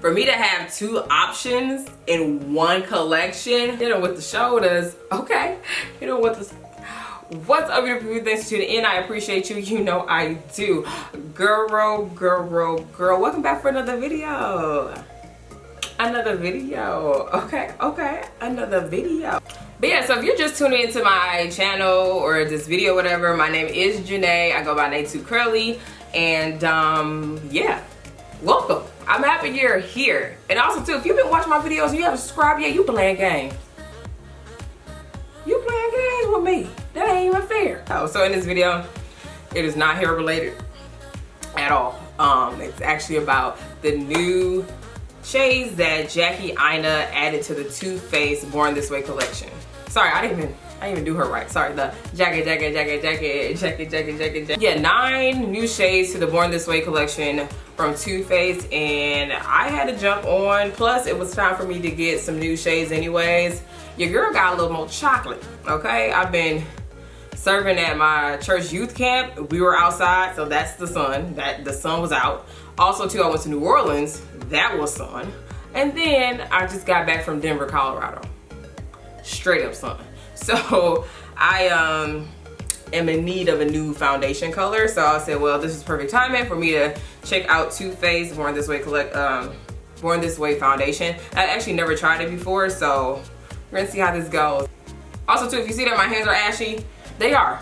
for me to have two options in one collection, you know, with the shoulders, okay, you know what this. What's up, beautiful people? Thanks for tuning in. I appreciate you. You know I do. Girl, welcome back for another video. Another video. Okay, another video. But yeah, so if you're just tuning into my channel or this video, whatever, my name is Janae. I go by Nate2 Curly. And yeah, welcome. I'm happy you're here. And also too, if you've been watching my videos and you haven't subscribed yet, you playing games. You playing games with me. That ain't even fair. Oh, so in this video, it is not hair related at all. It's actually about the new shades that Yaki Aina added to the Too Faced Born This Way collection. Sorry, I didn't even do her right. Sorry, the jacket. Yeah, 9 new shades to the Born This Way collection from Too Faced, and I had to jump on. Plus, it was time for me to get some new shades anyways. Your girl got a little more chocolate, okay? I've been serving at my church youth camp. We were outside, so that's the sun. The sun was out. Also, too, I went to New Orleans. That was sun. And then I just got back from Denver, Colorado. Straight up sun. So I am in need of a new foundation color. So I said, well, this is perfect timing for me to check out Too Faced Born This Way Born This Way foundation. I actually never tried it before, so we're gonna see how this goes. Also too, if you see that my hands are ashy, they are.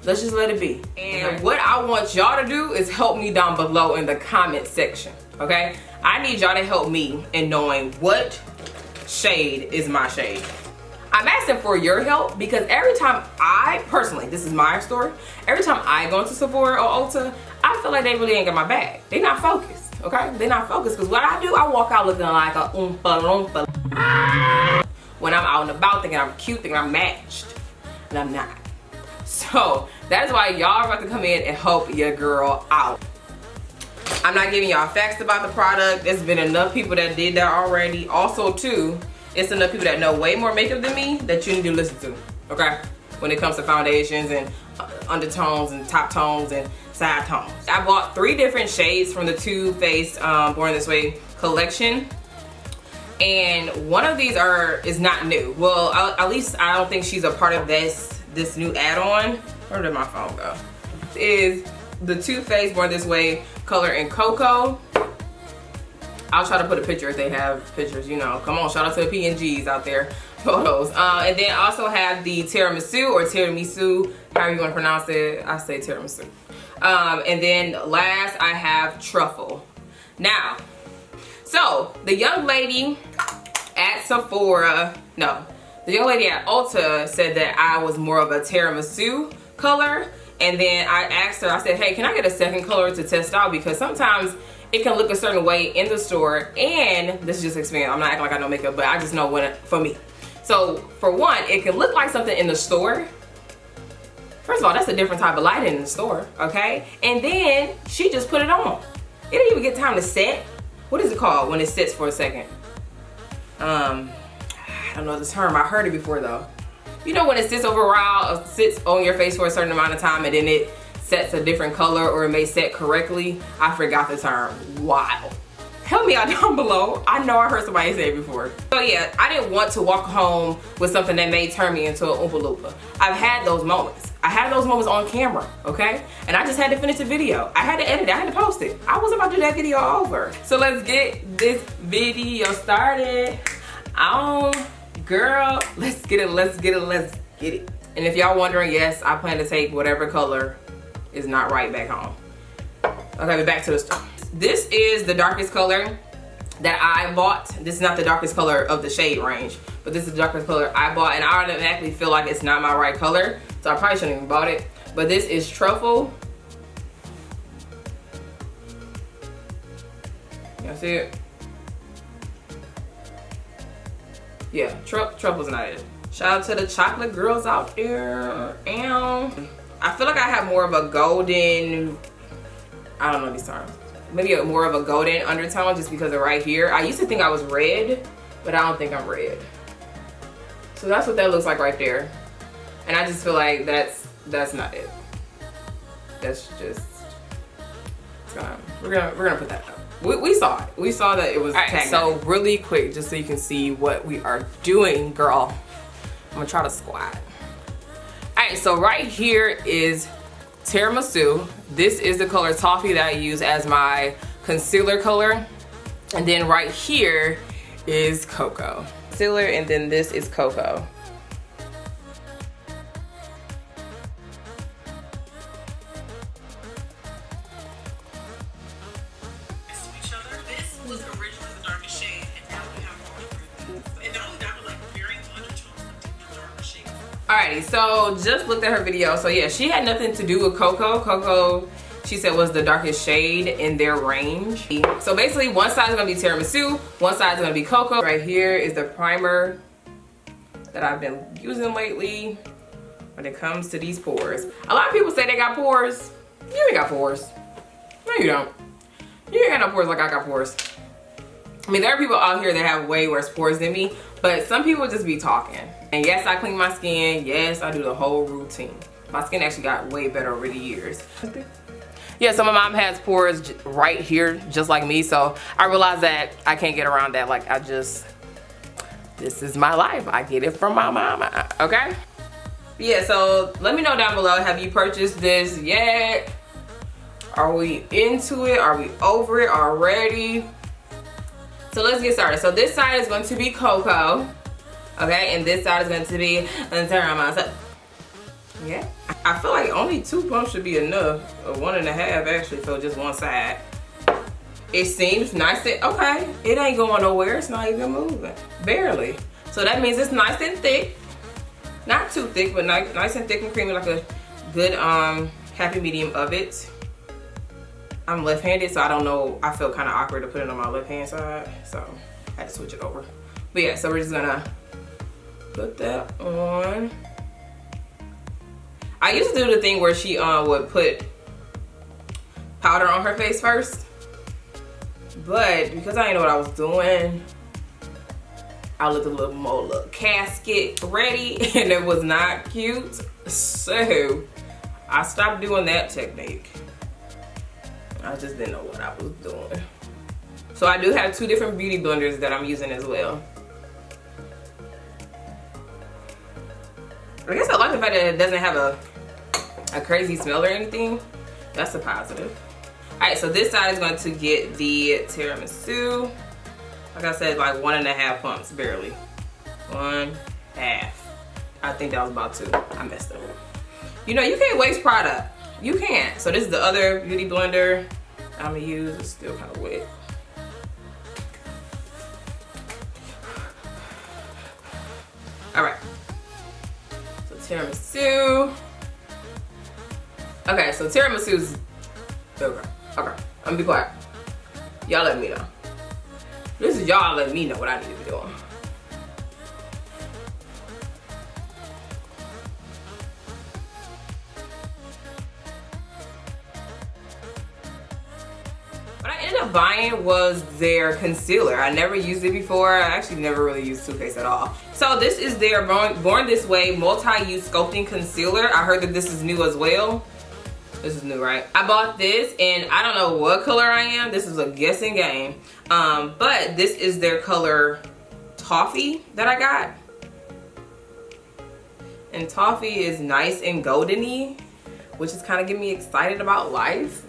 Let's just let it be. And what I want y'all to do is help me down below in the comment section, okay? I need y'all to help me in knowing what shade is my shade. I'm asking for your help because every time I, personally, this is my story, every time I go into Sephora or Ulta, I feel like they really ain't got my bag. They not focused, okay? They not focused because what I do, I walk out looking like a oompa loompa. When I'm out and about thinking I'm cute, thinking I'm matched, and I'm not. So that is why y'all are about to come in and help your girl out. I'm not giving y'all facts about the product. There's been enough people that did that already. Also too, it's enough people that know way more makeup than me that you need to listen to, okay? When it comes to foundations and undertones and top tones and side tones. I bought 3 different shades from the Too Faced Born This Way collection. And one of these is not new. Well, at least I don't think she's a part of this new add-on. Where did my phone go? Is the Too Faced Born This Way color in Cocoa. I'll try to put a picture if they have pictures, you know. Come on, shout out to the PNGs out there, photos. And then also have the Tiramisu or Tiramisu, however you want to pronounce it. I say Tiramisu. And then last I have Truffle. Now, so the young lady at Sephora, no, the young lady at Ulta said that I was more of a tiramisu color. And then I asked her, I said, hey, can I get a second color to test out? Because sometimes it can look a certain way in the store. And this is just experience. I'm not acting like I know makeup, but I just know when for me. So for one, it can look like something in the store. First of all, that's a different type of lighting in the store, okay? And then she just put it on. It didn't even get time to set. What is it called when it sits for a second? I don't know the term. I heard it before though. You know when it sits over a while, sits on your face for a certain amount of time and then it sets a different color or it may set correctly. I forgot the term. Wow. Help me out down below. I know I heard somebody say it before. So yeah, I didn't want to walk home with something that may turn me into an Oompa Loompa. I've had those moments. I had those moments on camera, okay? And I just had to finish the video. I had to edit it, I had to post it. I wasn't about to do that video over. So let's get this video started. Girl, let's get it. And if y'all wondering, yes, I plan to take whatever color is not right back home. Okay, we're back to the store. This is the darkest color that I bought. This is not the darkest color of the shade range, but this is the darkest color I bought, and I automatically feel like it's not my right color, so I probably shouldn't even bought it. But this is Truffle. Y'all see it? Yeah, Truffle's not it. Shout out to the chocolate girls out there. And I feel like I have more of a golden, I don't know these terms. Maybe more of a golden undertone just because of right here. I used to think I was red, but I don't think I'm red. So that's what that looks like right there. And I just feel like that's not it. That's just, We're gonna put that up. We saw it. We saw that it was tagged. So really quick, just so you can see what we are doing, girl. I'm gonna try to squat. Alright, so right here is Tiramisu. This is the color Toffee that I use as my concealer color. And then right here is Cocoa. Concealer, and then this is Cocoa. Alrighty, so just looked at her video. So yeah, she had nothing to do with Cocoa. Cocoa, she said, was the darkest shade in their range. So basically, one side is gonna be Tiramisu, one side is gonna be Cocoa. Right here is the primer that I've been using lately when it comes to these pores. A lot of people say they got pores. You ain't got pores. No, you don't. You ain't got no pores like I got pores. I mean, there are people out here that have way worse pores than me, but some people just be talking. And yes, I clean my skin. Yes, I do the whole routine. My skin actually got way better over the years. Yeah, so my mom has pores right here, just like me. So I realized that I can't get around that. Like, this is my life. I get it from my mama, okay? Yeah, so let me know down below, have you purchased this yet? Are we into it? Are we over it already? So let's get started. So this side is going to be Cocoa, okay? And this side is going to be Tiramisu. Yeah. I feel like only 2 pumps should be enough. Or 1.5 actually for just one side. It seems nice and, okay, it ain't going nowhere. It's not even moving. Barely. So that means it's nice and thick. Not too thick, but nice and thick and creamy, like a good happy medium of it. I'm left-handed, so I don't know. I feel kind of awkward to put it on my left-hand side, so I had to switch it over. But yeah, so we're just gonna put that on. I used to do the thing where she would put powder on her face first, but because I didn't know what I was doing, I looked a little more casket ready, and it was not cute. So I stopped doing that technique. I just didn't know what I was doing. So I do have 2 different beauty blenders that I'm using as well. I guess I like the fact that it doesn't have a crazy smell or anything. That's a positive. Alright, so this side is going to get the Tiramisu. Like I said, like 1.5 pumps, barely. 1/2. I think that was about 2. I messed up. You know, you can't waste product. You can't. So this is the other beauty blender I'm gonna use. It's still kind of wet. All right. So Tiramisu. Okay, so Tiramisu's okay. Okay, I'm gonna be quiet. Y'all let me know. This is y'all letting me know what I need to be doing. What I ended up buying was their concealer. I never used it before. I actually never really used toothpaste at all. So this is their Born This Way multi-use sculpting concealer. I heard that this is new as well. This is new, right? I bought this and I don't know what color I am. This is a guessing game. But this is their color Toffee that I got. And Toffee is nice and goldeny, which is kind of getting me excited about life.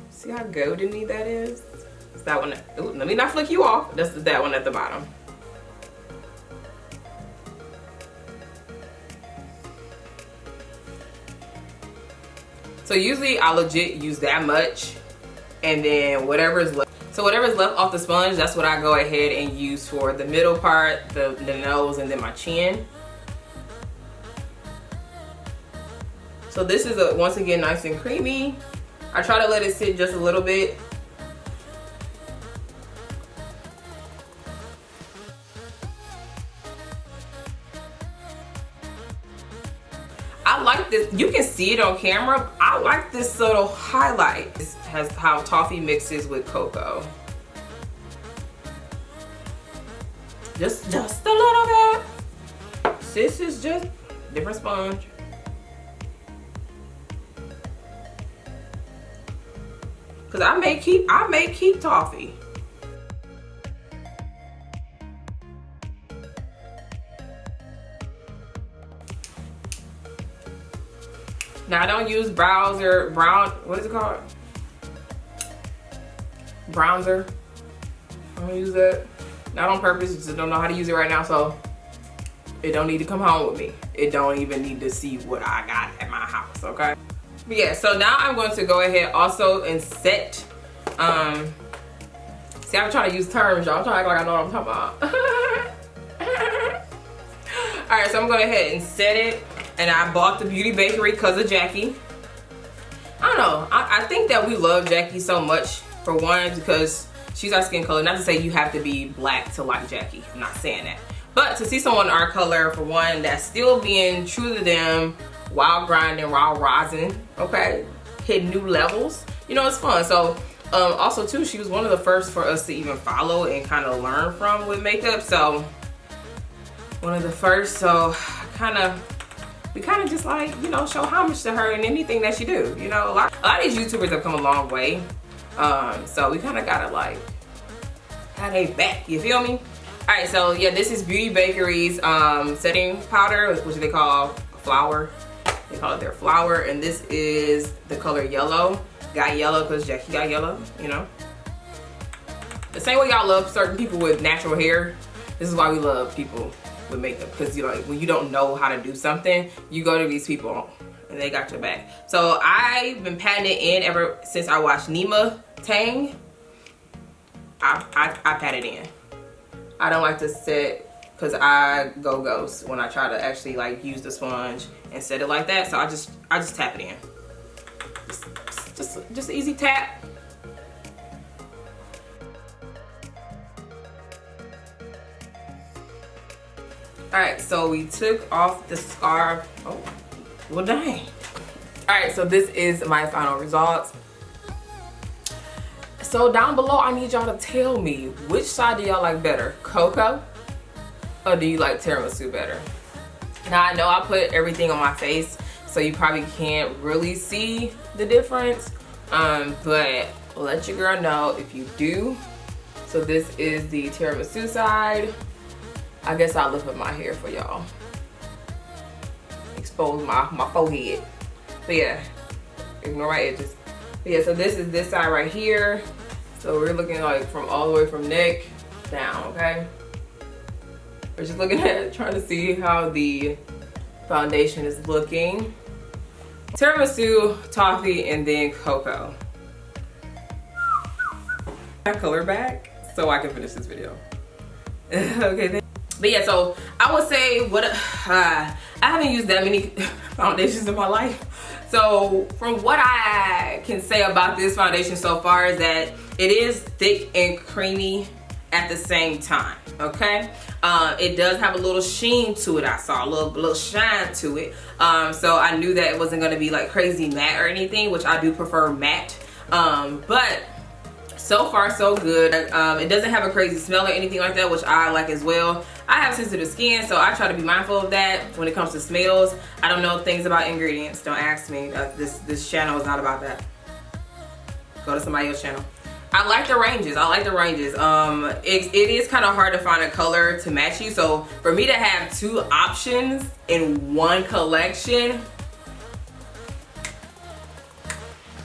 See how goldeny that is? It's that one. Ooh, let me not flick you off. This is that one at the bottom. So usually I legit use that much, and then whatever is left. So whatever is left off the sponge, that's what I go ahead and use for the middle part, the nose, and then my chin. So this is once again nice and creamy. I try to let it sit just a little bit. I like this. You can see it on camera. I like this subtle highlight. This has how Toffee mixes with cocoa. Just a little bit. This is just different sponge. Cause I may keep toffee. Now I don't use what is it called? Bronzer. I don't use that. Not on purpose, just don't know how to use it right now, so it don't need to come home with me. It don't even need to see what I got at my house, okay? But yeah, so now I'm going to go ahead also and set, see, I'm trying to use terms, y'all. I'm trying to act like I know what I'm talking about. All right, so I'm going ahead and set it. And I bought the Beauty Bakery because of Jackie. I don't know. I think that we love Jackie so much, for one, because she's our skin color. Not to say you have to be black to like Jackie. I'm not saying that. But to see someone our color, for one, that's still being true to them while grinding, while rising, okay? Hitting new levels. You know, it's fun. So, also, too, she was one of the first for us to even follow and kind of learn from with makeup. So, one of the first. So, we kind of just like, you know, show homage to her in anything that she do. You know, a lot of these YouTubers have come a long way. So we kind of gotta like, have a back, you feel me? All right, so yeah, this is Beauty Bakery's setting powder, which they call flour. They call it their flour, and this is the color yellow. Got yellow because Jackie got yellow, you know. The same way y'all love certain people with natural hair, this is why we love people with makeup, because you know, when you don't know how to do something, you go to these people and they got your back. So I've been patting it in ever since I watched Nima Tang. I pat it in. I don't like to set, because I go ghost when I try to actually like use the sponge and set it like that. So I just tap it in. Just an easy tap. Alright, so we took off the scarf. Oh, well dang. Alright, so this is my final results. So down below, I need y'all to tell me, which side do y'all like better? Cocoa? Or do you like tiramisu better? Now I know I put everything on my face, so you probably can't really see the difference. But let your girl know if you do. So this is the tiramisu side. I guess I'll lift up my hair for y'all. Expose my forehead. But yeah, ignore my edges. But yeah, so this is this side right here. So we're looking like from all the way from neck down, okay? We're just looking at trying to see how the foundation is looking. Tiramisu, toffee, and then cocoa. My color back so I can finish this video. Okay. But yeah, so I would say I haven't used that many foundations in my life. So from what I can say about this foundation so far is that it is thick and creamy at the same time, okay? It does have a little sheen to it. I saw a little shine to it. So I knew that it wasn't gonna be like crazy matte or anything, which I do prefer matte. But so far so good. It doesn't have a crazy smell or anything like that, which I like as well. I have sensitive skin, so I try to be mindful of that when it comes to smells. I don't know things about ingredients. Don't ask me. This channel is not about that. Go to somebody else's channel. I like the ranges. I like the ranges. It is kind of hard to find a color to match you. So for me to have two options in one collection,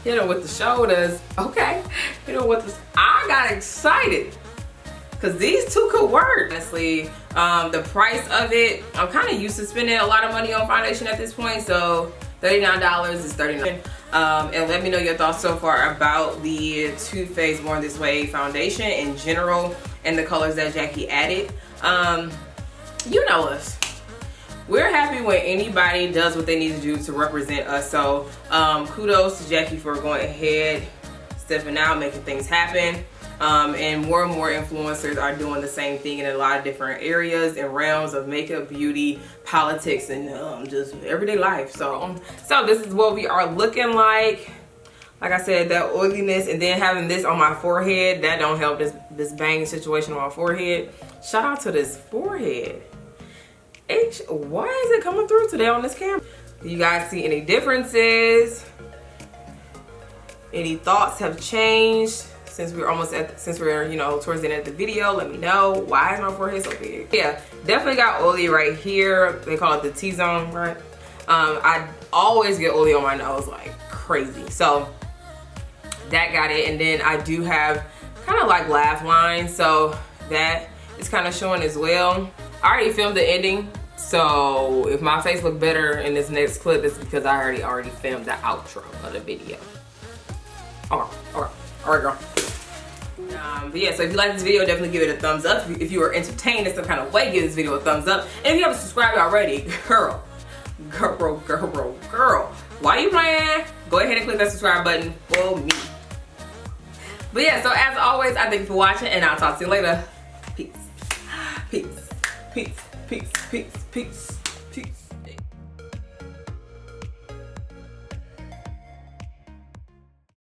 hit them with the shoulders, okay? Hit them with the, I got excited because these two could work. Honestly, the price of it, I'm kind of used to spending a lot of money on foundation at this point, so $39 is $39. And let me know your thoughts so far about the Too Faced Born This Way foundation in general and the colors that Jackie added. You know us. We're happy when anybody does what they need to do to represent us. So kudos to Jackie for going ahead, stepping out, making things happen. And more influencers are doing the same thing in a lot of different areas and realms of makeup, beauty, politics, and just everyday life. So this is what we are looking like. Like I said, that oiliness, and then having this on my forehead, that don't help this banging situation on my forehead. Shout out to this forehead. Why is it coming through today on this camera? Do you guys see any differences? any thoughts have changed since we're you know, towards the end of the video. Let me know. Why is my forehead so big? Yeah, definitely got oily right here. They call it the T-zone, right? I always get oily on my nose like crazy. So that got it. And then I do have kind of like laugh lines, so that is kind of showing as well. I already filmed the ending, so if my face look better in this next clip, it's because I already filmed the outro of the video. All right, girl. But yeah, so if you like this video, definitely give it a thumbs up. If you are entertained in some kind of way, give this video a thumbs up. And if you haven't subscribed already, girl, why you playing? Go ahead and click that subscribe button for me. But yeah, so as always, I thank you for watching, and I'll talk to you later. Peace. Peace. Peace. Peace. Peace. Peace.